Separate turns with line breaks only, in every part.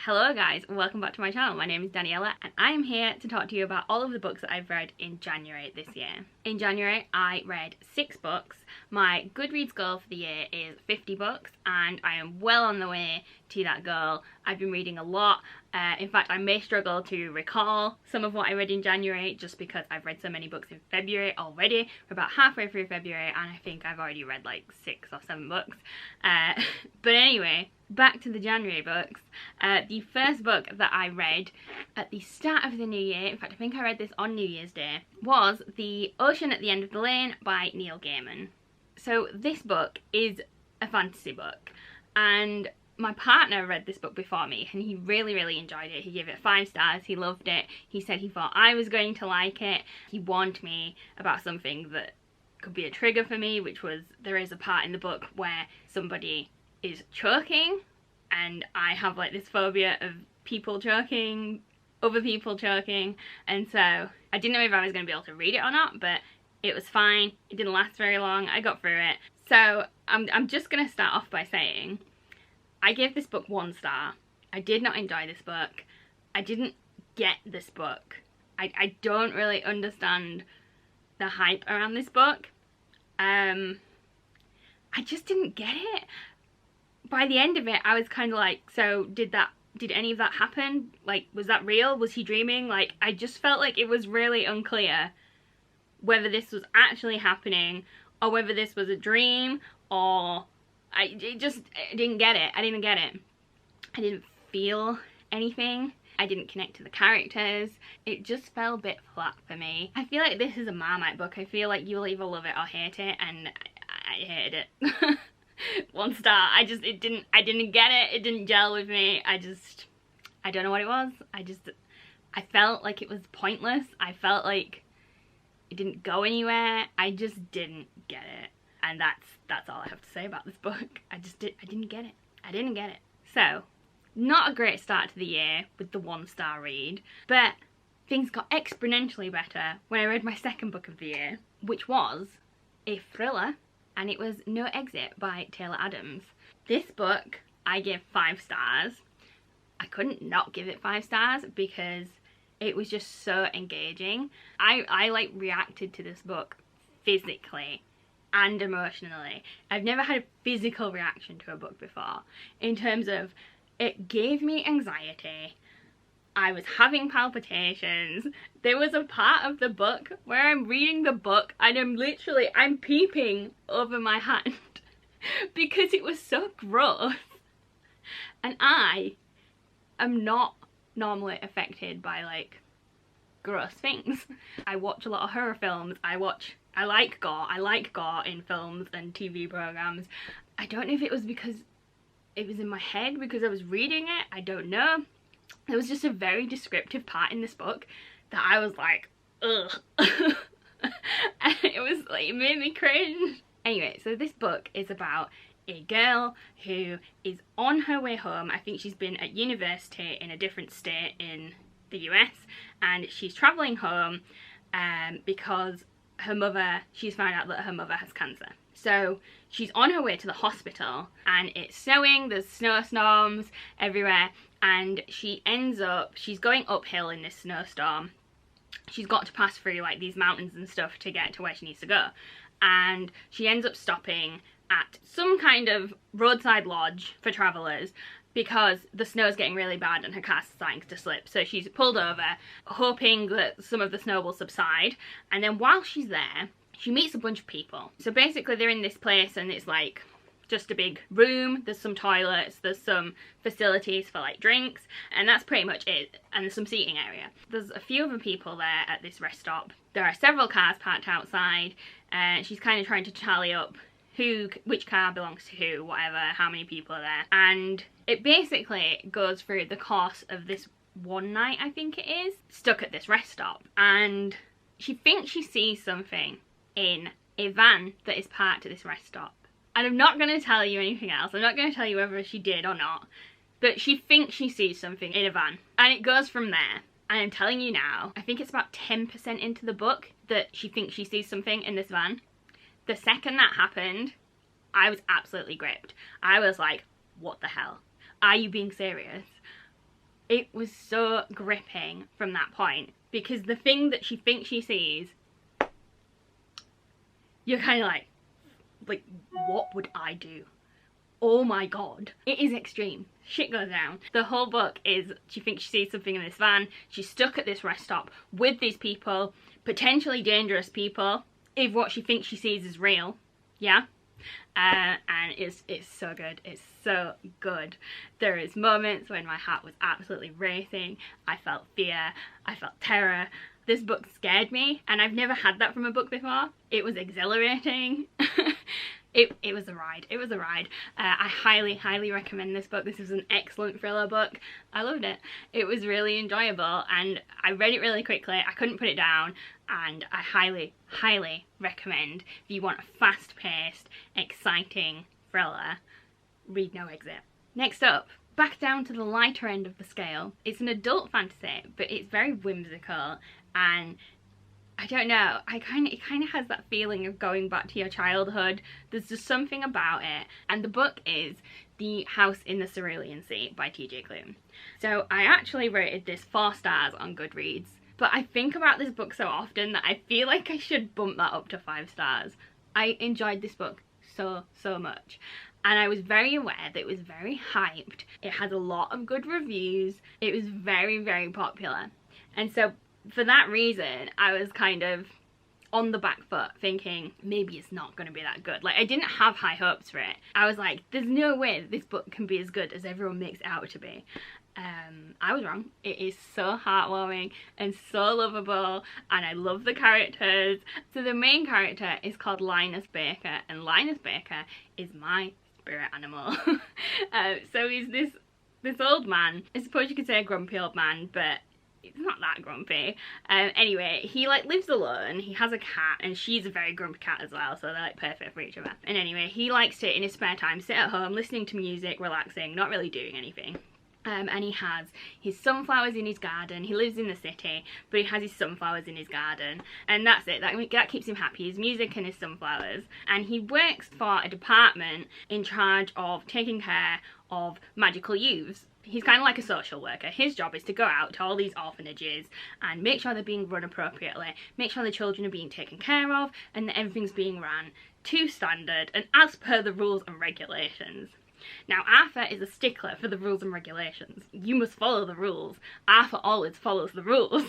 Hello guys, welcome back to my channel. My name is Daniela and I'm here to talk to you about all of the books that I've read in January this year. In January I read 6 books. My Goodreads goal for the year is 50 books and I am well on the way to that goal. I've been reading a lot. In fact, I may struggle to recall some of what I read in January just because I've read so many books in February already. We're about halfway through February and I think I've already read like 6 or 7 books. But anyway, back to the January books. The first book that I read at the start of the new year, in fact I think I read this on New Year's Day, was The Ocean at the End of the Lane by Neil Gaiman. So this book is a fantasy book and my partner read this book before me and he really enjoyed it. He gave it 5 stars, he loved it, he said he thought I was going to like it. He warned me about something that could be a trigger for me, which was there is a part in the book where somebody is choking and I have like this phobia of people choking, other people choking, and so I didn't know if I was going to be able to read it or not, but it was fine. It didn't last very long, I got through it. So I'm just going to start off by saying I gave this book 1 star. I did not enjoy this book. I didn't get this book. I don't really understand the hype around this book. I just didn't get it. By the end of it, I was kind of like, so did any of that happen? Like, was that real? Was he dreaming? Like, I just felt like it was really unclear whether this was actually happening or whether this was a dream, or I didn't get it. I didn't get it. I didn't feel anything. I didn't connect to the characters. It just fell a bit flat for me. I feel like this is a Marmite book. I feel like you'll either love it or hate it, and I hated it. 1 star. I didn't get it. It didn't gel with me. I don't know what it was. I felt like it was pointless. I felt like it didn't go anywhere. I just didn't get it. And that's all I have to say about this book. I didn't get it. I didn't get it. So, not a great start to the year with the 1 star read, but things got exponentially better when I read my second book of the year, which was a thriller, and it was No Exit by Taylor Adams. This book I gave 5 stars. I couldn't not give it 5 stars because it was just so engaging. I like reacted to this book physically and emotionally. I've never had a physical reaction to a book before, in terms of it gave me anxiety. I was having palpitations. There was a part of the book where I'm reading the book and I'm peeping over my hand because it was so gross. And I am not normally affected by like gross things. I watch a lot of horror films. I like gore. I like gore in films and TV programs. I don't know if it was because it was in my head because I was reading it. I don't know. There was just a very descriptive part in this book that I was like, ugh. And it was like, it made me cringe. Anyway, so this book is about a girl who is on her way home. I think she's been at university in a different state in the US, and she's travelling home because she's found out that her mother has cancer. So she's on her way to the hospital and it's snowing, there's snowstorms everywhere, and she's going uphill in this snowstorm. She's got to pass through like these mountains and stuff to get to where she needs to go, and she ends up stopping at some kind of roadside lodge for travellers because the snow's getting really bad and her car's starting to slip. So she's pulled over hoping that some of the snow will subside, and then while she's there she meets a bunch of people. So basically they're in this place and it's like just a big room. There's some toilets, there's some facilities for like drinks, and that's pretty much it, and there's some seating area. There's a few other people there at this rest stop. There are several cars parked outside and she's kind of trying to tally up which car belongs to who, whatever, how many people are there. And it basically goes through the course of this one night, I think it is, stuck at this rest stop, and she thinks she sees something in a van that is parked at this rest stop. And I'm not going to tell you anything else. I'm not going to tell you whether she did or not, but she thinks she sees something in a van, and it goes from there. And I'm telling you now, I think it's about 10% into the book that she thinks she sees something in this van. The second that happened, I was absolutely gripped. I was like, what the hell? Are you being serious? It was so gripping from that point, because the thing that she thinks she sees, you're kind of like, what would I do? Oh my god. It is extreme. Shit goes down. The whole book is, she thinks she sees something in this van, she's stuck at this rest stop with these people, potentially dangerous people, if what she thinks she sees is real. Yeah? And it's so good. It's so good. There is moments when my heart was absolutely racing. I felt fear. I felt terror. This book scared me, and I've never had that from a book before. It was exhilarating. It was a ride. It was a ride. I highly recommend this book. This is an excellent thriller book. I loved it. It was really enjoyable, and I read it really quickly. I couldn't put it down, and I highly recommend, if you want a fast-paced, exciting thriller, read No Exit. Next up, back down to the lighter end of the scale. It's an adult fantasy, but it's very whimsical, and I don't know, it kind of has that feeling of going back to your childhood. There's just something about it. And the book is The House in the Cerulean Sea by T.J. Klune. So I actually rated this 4 stars on Goodreads, but I think about this book so often that I feel like I should bump that up to 5 stars. I enjoyed this book so much, and I was very aware that it was very hyped. It had a lot of good reviews. It was very popular, and so for that reason I was kind of on the back foot, thinking maybe it's not going to be that good. Like, I didn't have high hopes for it. I was like, there's no way that this book can be as good as everyone makes it out to be. I was wrong. It is so heartwarming and so lovable, and I love the characters. So the main character is called Linus Baker, and Linus Baker is my spirit animal. So he's this old man. I suppose you could say a grumpy old man, but it's not that grumpy. Anyway, he like lives alone. He has a cat, and she's a very grumpy cat as well, so they're like perfect for each other. And anyway, he likes to, in his spare time, sit at home listening to music, relaxing, not really doing anything. And he has his sunflowers in his garden. He lives in the city, but he has his sunflowers in his garden, and that's it. That keeps him happy, his music and his sunflowers. And he works for a department in charge of taking care of magical youths. He's kind of like a social worker. His job is to go out to all these orphanages and make sure they're being run appropriately, make sure the children are being taken care of, and that everything's being run to standard and as per the rules and regulations. Now, Arthur is a stickler for the rules and regulations. You must follow the rules. Arthur always follows the rules.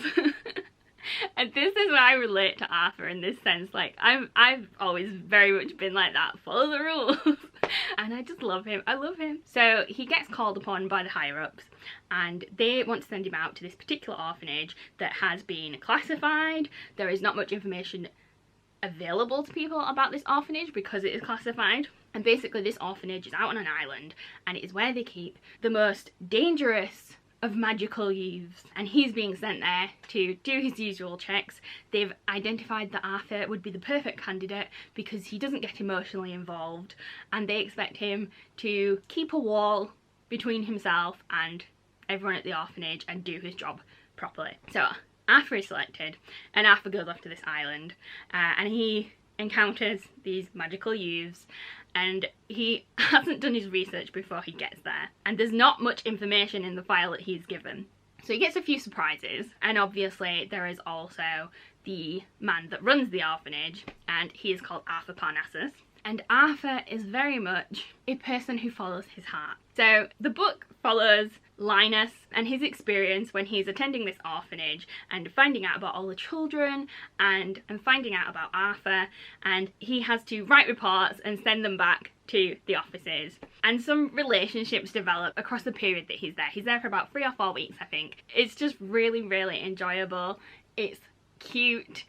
And this is where I relate to Arthur in this sense. Like, I've always very much been like that. Follow the rules. And I just love him. I love him. So he gets called upon by the higher-ups, and they want to send him out to this particular orphanage that has been classified. There is not much information available to people about this orphanage because it is classified. And basically this orphanage is out on an island, and it is where they keep the most dangerous of magical youths, and he's being sent there to do his usual checks. They've identified that Arthur would be the perfect candidate because he doesn't get emotionally involved, and they expect him to keep a wall between himself and everyone at the orphanage and do his job properly. So Arthur is selected, and Arthur goes off to this island, and he encounters these magical youths, and he hasn't done his research before he gets there, and there's not much information in the file that he's given. So he gets a few surprises, and obviously there is also the man that runs the orphanage, and he is called Arthur Parnassus. And Arthur is very much a person who follows his heart. So the book follows Linus and his experience when he's attending this orphanage and finding out about all the children and finding out about Arthur, and he has to write reports and send them back to the offices, and some relationships develop across the period that he's there. He's there for about 3 or 4 weeks, I think. It's just really enjoyable. It's cute.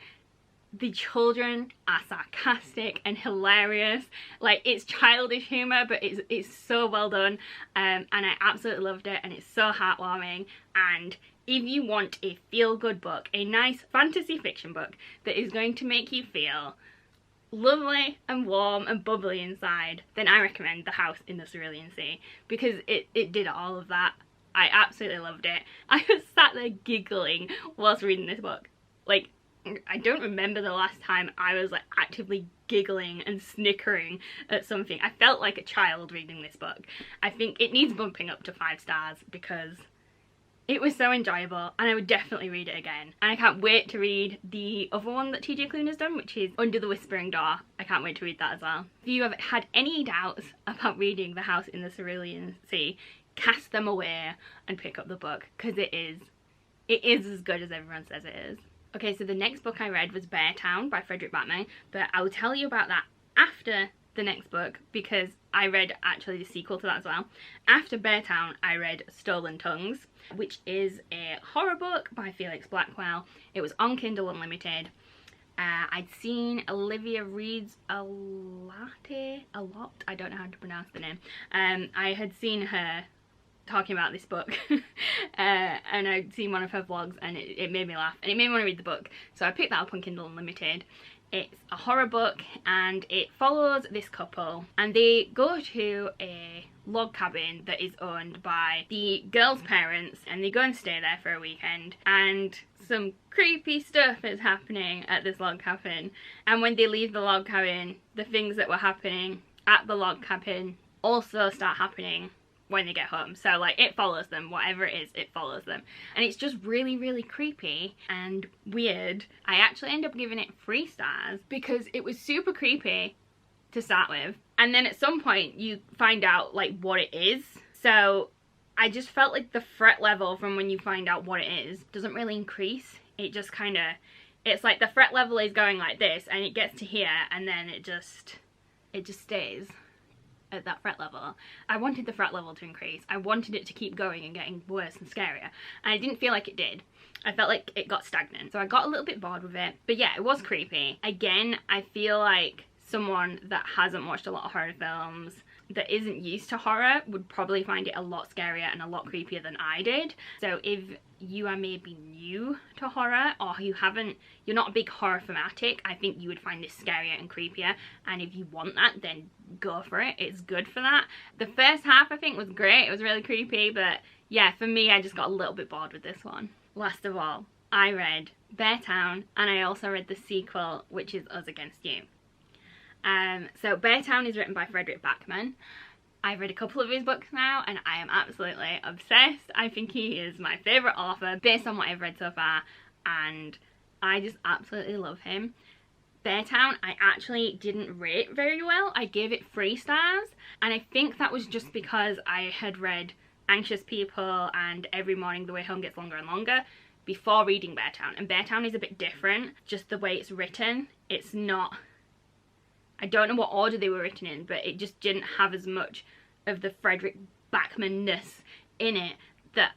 The children are sarcastic and hilarious. Like, it's childish humour, but it's so well done, and I absolutely loved it, and it's so heartwarming. And if you want a feel-good book, a nice fantasy fiction book that is going to make you feel lovely and warm and bubbly inside, then I recommend The House in the Cerulean Sea, because it did all of that. I absolutely loved it. I was sat there giggling whilst reading this book. Like, I don't remember the last time I was like actively giggling and snickering at something. I felt like a child reading this book. I think it needs bumping up to 5 stars because It was so enjoyable and I would definitely read it again. And I can't wait to read the other one that TJ Klune has done, which is Under the Whispering Door. I can't wait to read that as well. If you have had any doubts about reading The House in the Cerulean Sea, cast them away and pick up the book, because it is as good as everyone says it is. Okay, so the next book I read was Beartown by Frederick Backman, but I will tell you about that after the next book, because I read actually the sequel to that as well. After Beartown, I read Stolen Tongues, which is a horror book by Felix Blackwell. It was on Kindle Unlimited. I'd seen Olivia Reed's a lot, I don't know how to pronounce the name. I had seen her talking about this book and I'd seen one of her vlogs and it made me laugh and it made me want to read the book, so I picked that up on Kindle Unlimited. It's a horror book and it follows this couple and they go to a log cabin that is owned by the girl's parents, and they go and stay there for a weekend, and some creepy stuff is happening at this log cabin. And when they leave the log cabin, the things that were happening at the log cabin also start happening when they get home. So like, it follows them, whatever it is, it follows them, and it's just really, really creepy and weird. I actually end up giving it 3 stars because it was super creepy to start with, and then at some point you find out like what it is. So I just felt like the threat level from when you find out what it is doesn't really increase. It just kind of, it's like the threat level is going like this and it gets to here and then it just stays at that threat level. I wanted the threat level to increase. I wanted it to keep going and getting worse and scarier, and I didn't feel like it did. I felt like it got stagnant, so I got a little bit bored with it. But yeah, it was creepy. Again, I feel like someone that hasn't watched a lot of horror films, that isn't used to horror, would probably find it a lot scarier and a lot creepier than I did. So if you are maybe new to horror, or you're not a big horror fanatic, I think you would find this scarier and creepier, and if you want that, then go for it. It's good for that. The first half I think was great, it was really creepy, but yeah, for me I just got a little bit bored with this one. Last of all, I read Beartown, and I also read the sequel, which is Us Against You. So Beartown is written by Frederick Backman. I've read a couple of his books now and I am absolutely obsessed. I think he is my favourite author based on what I've read so far, and I just absolutely love him. Beartown I actually didn't rate very well. I gave it 3 stars, and I think that was just because I had read Anxious People and Every Morning the Way Home Gets Longer and Longer before reading Beartown, and Beartown is a bit different, just the way it's written. It's not, I don't know what order they were written in, but it just didn't have as much of the Frederick Backman-ness in it that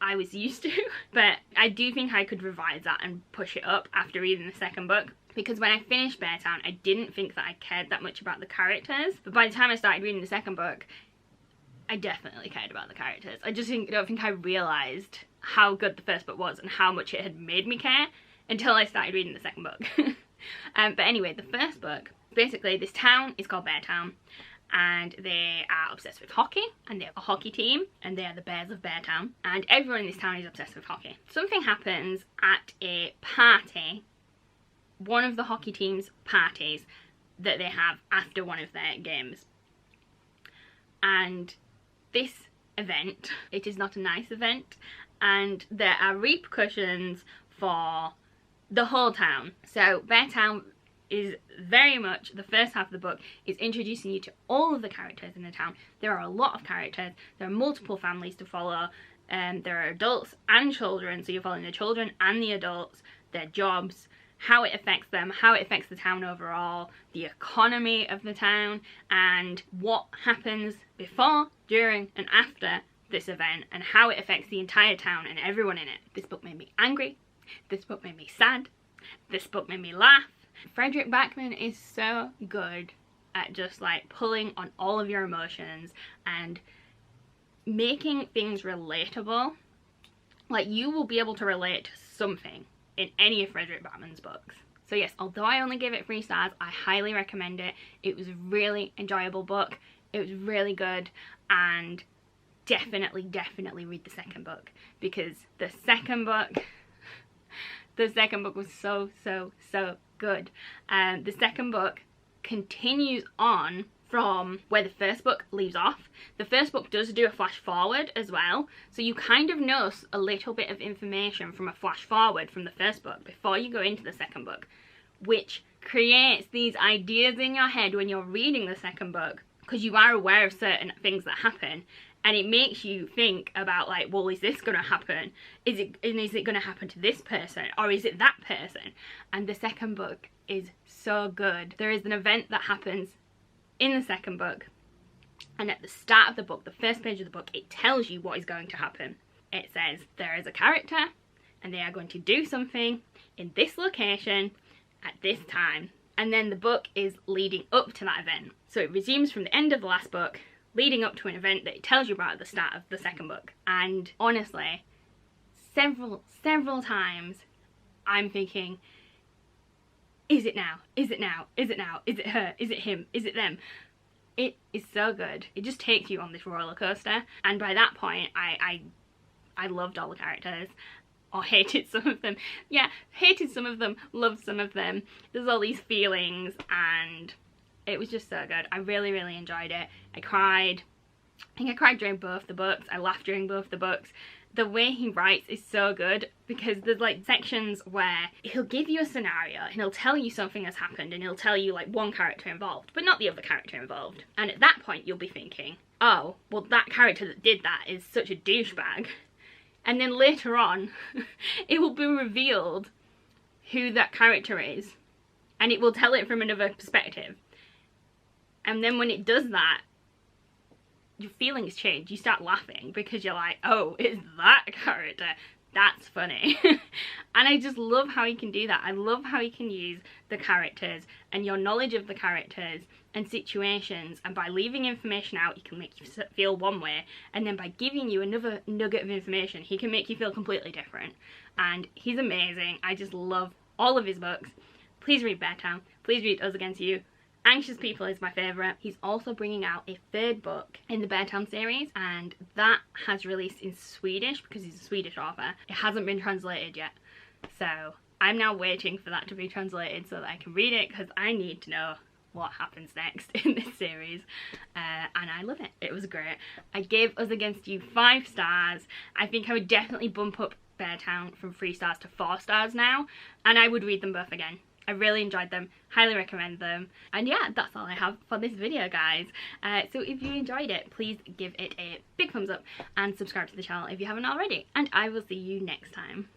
I was used to. But I do think I could revise that and push it up after reading the second book, because when I finished Beartown I didn't think that I cared that much about the characters, but by the time I started reading the second book I definitely cared about the characters. I just don't think I realised how good the first book was and how much it had made me care until I started reading the second book. But anyway, the first book, basically this town is called Beartown and they are obsessed with hockey, and they have a hockey team, and they are the Bears of Beartown, and everyone in this town is obsessed with hockey. Something happens at a party, one of the hockey team's parties that they have after one of their games, and this event, it is not a nice event, and there are repercussions for the whole town. So Beartown is very much, the first half of the book is introducing you to all of the characters in the town. There are a lot of characters, there are multiple families to follow, there are adults and children, so you're following the children and the adults, their jobs, how it affects them, how it affects the town overall, the economy of the town, and what happens before, during and after this event, and how it affects the entire town and everyone in it. This book made me angry, this book made me sad, this book made me laugh. Frederick Backman is so good at just like pulling on all of your emotions and making things relatable. Like, you will be able to relate to something in any of Frederick Backman's books. So yes, although I only gave it 3 stars, I highly recommend it. It was a really enjoyable book, it was really good, and definitely read the second book, because the second book was so good. The second book continues on from where the first book leaves off. The first book does do a flash forward as well, so you kind of know a little bit of information from a flash forward from the first book before you go into the second book, which creates these ideas in your head when you're reading the second book, because you are aware of certain things that happen, and it makes you think about, like, well, is this going to happen? Is it going to happen to this person, or is it that person? And the second book is so good. There is an event that happens in the second book, and at the start of the book, the first page of the book, it tells you what is going to happen. It says there is a character and they are going to do something in this location at this time, and then the book is leading up to that event. So it resumes from the end of the last book, leading up to an event that it tells you about at the start of the second book. And honestly, several times I'm thinking, is it now? Is it now? Is it now? Is it her? Is it him? Is it them? It is so good. It just takes you on this roller coaster. And by that point, I loved all the characters. Or hated some of them. Yeah, hated some of them, loved some of them. There's all these feelings, and it was just so good. I really, really enjoyed it. I cried. I think I cried during both the books. I laughed during both the books. The way he writes is so good, because there's like sections where he'll give you a scenario and he'll tell you something has happened, and he'll tell you like one character involved but not the other character involved, and at that point you'll be thinking, oh, well, that character that did that is such a douchebag. And then later on it will be revealed who that character is, and it will tell it from another perspective. And then when it does that, your feelings change. You start laughing because you're like, oh, it's that character. That's funny. And I just love how he can do that. I love how he can use the characters and your knowledge of the characters and situations, and by leaving information out, he can make you feel one way, and then by giving you another nugget of information, he can make you feel completely different. And he's amazing. I just love all of his books. Please read Beartown. Please read Us Against You. Anxious People is my favourite. He's also bringing out a third book in the Beartown series, and that has released in Swedish because he's a Swedish author. It hasn't been translated yet, so I'm now waiting for that to be translated so that I can read it, because I need to know what happens next in this series. And I love it. It was great. I gave Us Against You 5 stars. I think I would definitely bump up Beartown from 3 stars to 4 stars now, and I would read them both again. I really enjoyed them, highly recommend them. And yeah, that's all I have for this video, guys. So if you enjoyed it, please give it a big thumbs up and subscribe to the channel if you haven't already, and I will see you next time.